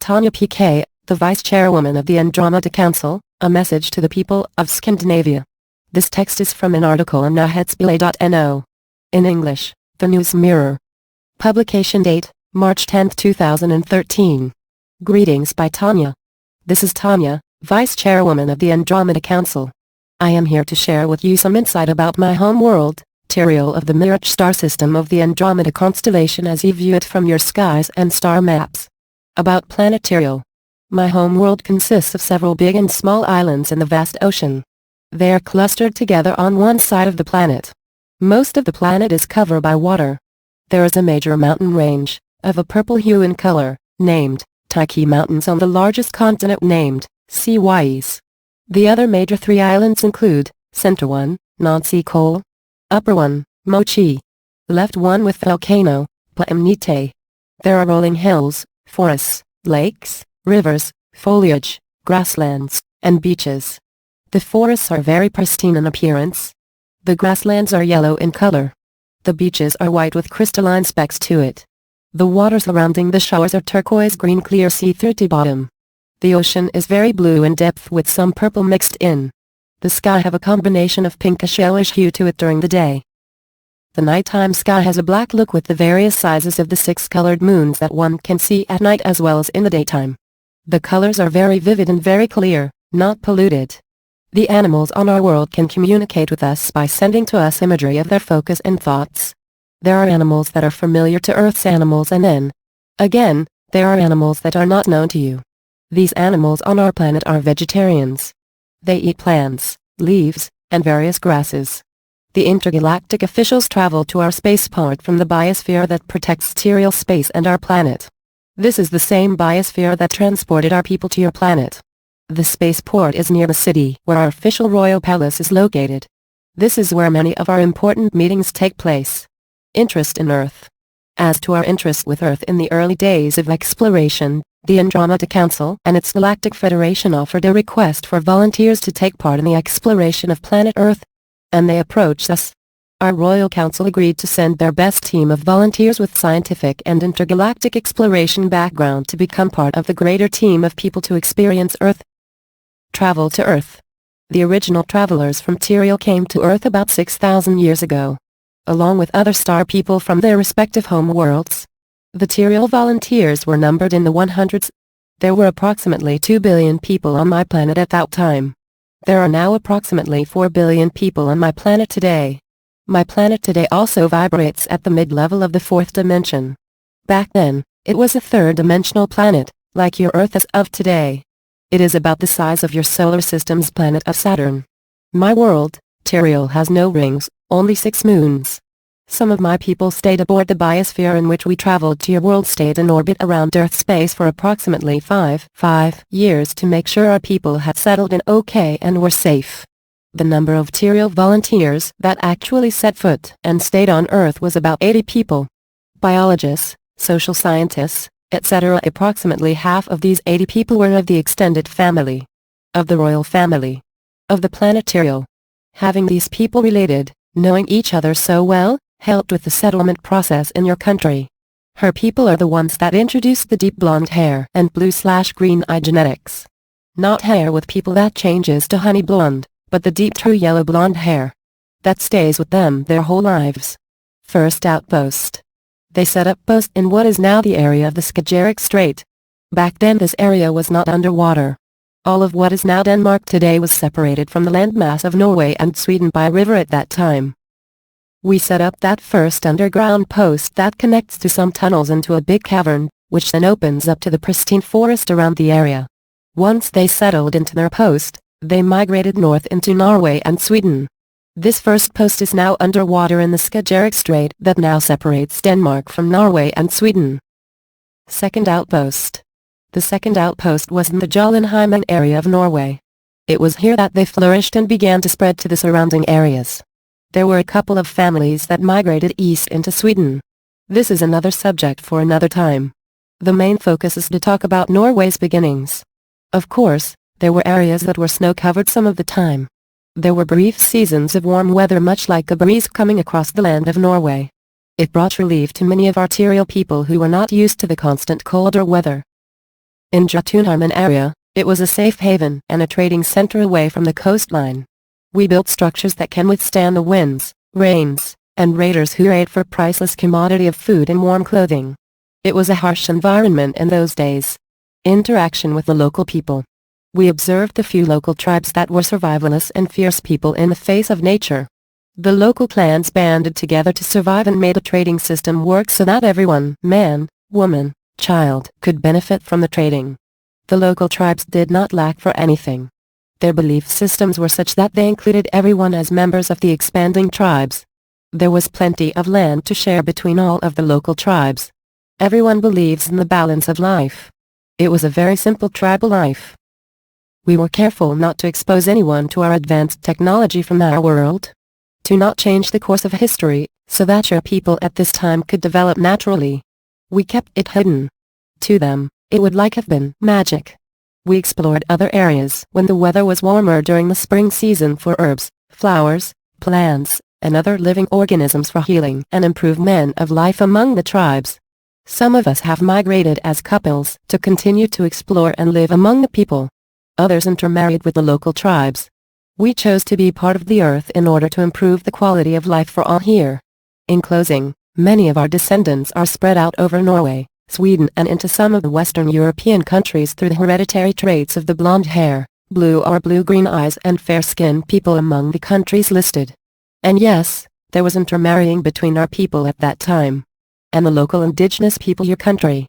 Tania Piekae, the Vice Chairwoman of the Andromeda Council, a message to the people of Scandinavia. This text is from an article on nyhetsbillet.no. In English, The News Mirror. Publication date, March 10, 2013. Greetings by Tania. This is Tania, Vice Chairwoman of the Andromeda Council. I am here to share with you some insight about my home world, Tiriel of the Mirage star system of the Andromeda constellation as you view it from your skies and star maps. About planet Tiriel. My home world consists of several big and small islands in the vast ocean. They are clustered together on one side of the planet. Most of the planet is covered by water. There is a major mountain range, of a purple hue in color, named Piekae Mountains on the largest continent named Seawise. The other major three islands include, Center 1, Nancy Cole, Upper 1, Mochi, Left 1 with volcano, Piekae. There are rolling hills, forests, lakes, rivers, foliage, grasslands, and beaches. The forests are very pristine in appearance. The grasslands are yellow in color. The beaches are white with crystalline specks to it. The water surrounding the shores are turquoise green clear see-through to bottom. The ocean is very blue in depth with some purple mixed in. The sky have a combination of pinkish yellowish hue to it during the day. The nighttime sky has a black look with the various sizes of the 6 colored moons that one can see at night as well as in the daytime. The colors are very vivid and very clear, not polluted. The animals on our world can communicate with us by sending to us imagery of their focus and thoughts. There are animals that are familiar to Earth's animals and then, again, there are animals that are not known to you. These animals on our planet are vegetarians. They eat plants, leaves, and various grasses. The intergalactic officials travel to our spaceport from the biosphere that protects Tiriel space and our planet. This is the same biosphere that transported our people to your planet. The spaceport is near the city where our official royal palace is located. This is where many of our important meetings take place. Interest in Earth. As to our interest with Earth in the early days of exploration, the Andromeda Council and its Galactic Federation offered a request for volunteers to take part in the exploration of planet Earth. And they approached us. Our Royal Council agreed to send their best team of volunteers with scientific and intergalactic exploration background to become part of the greater team of people to experience Earth. Travel to Earth. The original travelers from Tiriel came to Earth about 6,000 years ago. Along with other star people from their respective home worlds. The Tiriel volunteers were numbered in the 100s. There were approximately 2 billion people on my planet at that time. There are now approximately 4 billion people on my planet today. My planet today also vibrates at the mid-level of the 4th dimension. Back then, it was a 3rd-dimensional planet, like your Earth as of today. It is about the size of your solar system's planet of Saturn. My world, Tiriel, has no rings, only 6 moons. Some of my people stayed aboard the biosphere in which we traveled to your world stayed in orbit around Earth space for approximately 5 years to make sure our people had settled in okay and were safe. The number of Tiriel volunteers that actually set foot and stayed on Earth was about 80 people. Biologists, social scientists, etc. Approximately half of these 80 people were of the extended family. Of the royal family. Of the planet Tiriel. Having these people related, knowing each other so well, helped with the settlement process in your country. Her people are the ones that introduced the deep blonde hair and blue/green eye genetics. Not hair with people that changes to honey blonde, but the deep true yellow blonde hair. That stays with them their whole lives. First outpost. They set up post in what is now the area of the Skagerrak Strait. Back then this area was not underwater. All of what is now Denmark today was separated from the landmass of Norway and Sweden by a river at that time. We set up that first underground post that connects to some tunnels into a big cavern, which then opens up to the pristine forest around the area. Once they settled into their post, they migrated north into Norway and Sweden. This first post is now underwater in the Skagerrak Strait that now separates Denmark from Norway and Sweden. Second outpost. The second outpost was in the Jotunheimen area of Norway. It was here that they flourished and began to spread to the surrounding areas. There were a couple of families that migrated east into Sweden. This is another subject for another time. The main focus is to talk about Norway's beginnings. Of course, there were areas that were snow-covered some of the time. There were brief seasons of warm weather much like a breeze coming across the land of Norway. It brought relief to many of our Tiriel people who were not used to the constant colder weather. In Jotunheimen area, it was a safe haven and a trading center away from the coastline. We built structures that can withstand the winds, rains, and raiders who raid for priceless commodity of food and warm clothing. It was a harsh environment in those days. Interaction with the local people. We observed the few local tribes that were survivalists and fierce people in the face of nature. The local clans banded together to survive and made a trading system work so that everyone, man, woman, child, could benefit from the trading. The local tribes did not lack for anything. Their belief systems were such that they included everyone as members of the expanding tribes. There was plenty of land to share between all of the local tribes. Everyone believes in the balance of life. It was a very simple tribal life. We were careful not to expose anyone to our advanced technology from our world. To not change the course of history, so that your people at this time could develop naturally. We kept it hidden. To them, it would like have been magic. We explored other areas when the weather was warmer during the spring season for herbs, flowers, plants, and other living organisms for healing and improvement of life among the tribes. Some of us have migrated as couples to continue to explore and live among the people. Others intermarried with the local tribes. We chose to be part of the earth in order to improve the quality of life for all here. In closing, many of our descendants are spread out over Norway, Sweden and into some of the Western European countries through the hereditary traits of the blonde hair, blue or blue-green eyes and fair-skinned people among the countries listed. And yes, there was intermarrying between our people at that time. And the local indigenous people your country.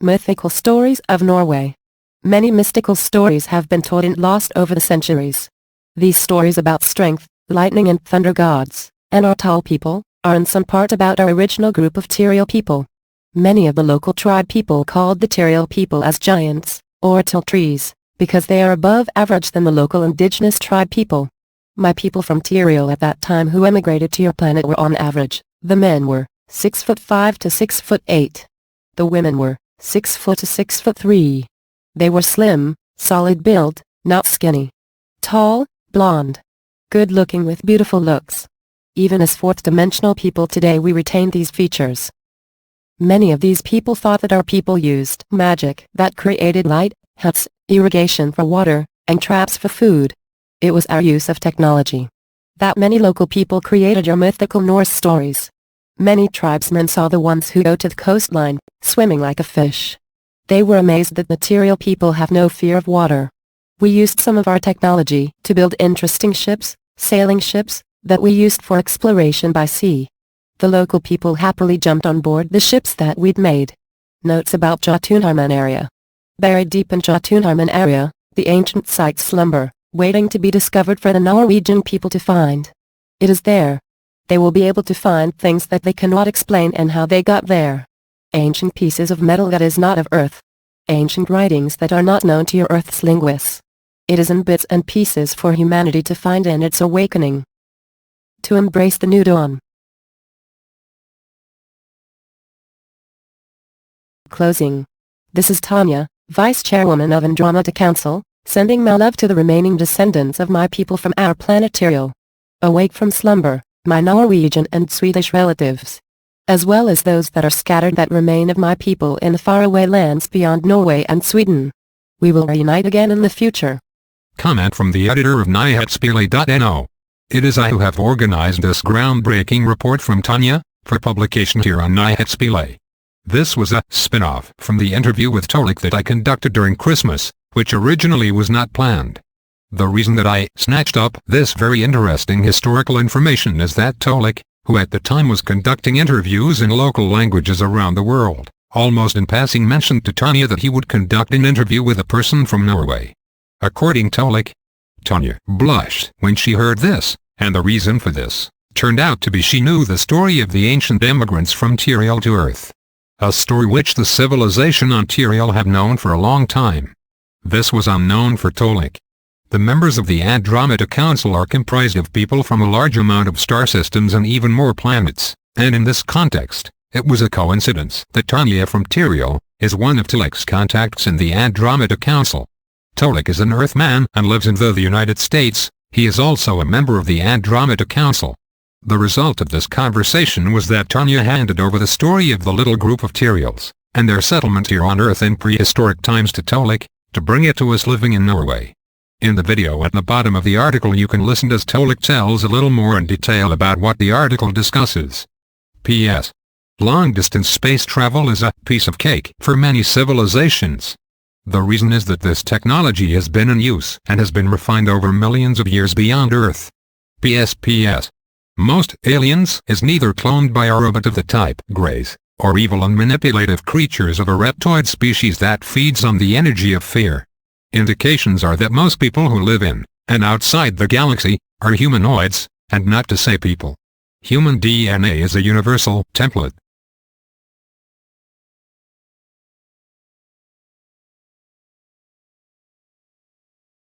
Mythical stories of Norway. Many mystical stories have been told and lost over the centuries. These stories about strength, lightning and thunder gods, and our tall people, are in some part about our original group of Tyriel people. Many of the local tribe people called the Tyriel people as giants, or tall trees, because they are above average than the local indigenous tribe people. My people from Tyriel at that time who emigrated to your planet were on average, the men were 6'5" to 6'8". The women were 6 foot to 6'3". They were slim, solid build, not skinny. Tall, blonde. Good looking with beautiful looks. Even as fourth-dimensional people today we retain these features. Many of these people thought that our people used magic that created light, huts, irrigation for water, and traps for food. It was our use of technology. That many local people created your mythical Norse stories. Many tribesmen saw the ones who go to the coastline, swimming like a fish. They were amazed that material people have no fear of water. We used some of our technology to build interesting ships, sailing ships, that we used for exploration by sea. The local people happily jumped on board the ships that we'd made. Notes about Jotunheimen area. Buried deep in Jotunheimen area, the ancient sites slumber, waiting to be discovered for the Norwegian people to find. It is there. They will be able to find things that they cannot explain and how they got there. Ancient pieces of metal that is not of Earth. Ancient writings that are not known to your Earth's linguists. It is in bits and pieces for humanity to find in its awakening. To embrace the new dawn. Closing. This is Tania, Vice Chairwoman of Andromeda Council, sending my love to the remaining descendants of my people from our planet Tyriel. Awake from slumber, my Norwegian and Swedish relatives, as well as those that are scattered that remain of my people in the faraway lands beyond Norway and Sweden. We will reunite again in the future. Comment from the editor of nyhetsspile.no. It is I who have organized this groundbreaking report from Tania, for publication here on Nyhetsspile. This was a spin-off from the interview with Tolik that I conducted during Christmas, which originally was not planned. The reason that I snatched up this very interesting historical information is that Tolik, who at the time was conducting interviews in local languages around the world, almost in passing mentioned to Tania that he would conduct an interview with a person from Norway. According to Tolik, Tania blushed when she heard this, and the reason for this turned out to be she knew the story of the ancient immigrants from Tyriel to Earth. A story which the civilization on Tyriel had known for a long time. This was unknown for Tolik. The members of the Andromeda Council are comprised of people from a large amount of star systems and even more planets, and in this context, it was a coincidence that Tania from Tyriel is one of Tolik's contacts in the Andromeda Council. Tolik is an Earthman and lives in the United States. He is also a member of the Andromeda Council. The result of this conversation was that Tania handed over the story of the little group of Tyriels, and their settlement here on Earth in prehistoric times to Tolek, to bring it to us living in Norway. In the video at the bottom of the article you can listen as Tolek tells a little more in detail about what the article discusses. P.S. Long-distance space travel is a piece of cake for many civilizations. The reason is that this technology has been in use and has been refined over millions of years beyond Earth. P.S. Most aliens is neither cloned by a robot of the type Greys, or evil and manipulative creatures of a reptoid species that feeds on the energy of fear. Indications are that most people who live in, and outside the galaxy, are humanoids, and not to say people. Human DNA is a universal template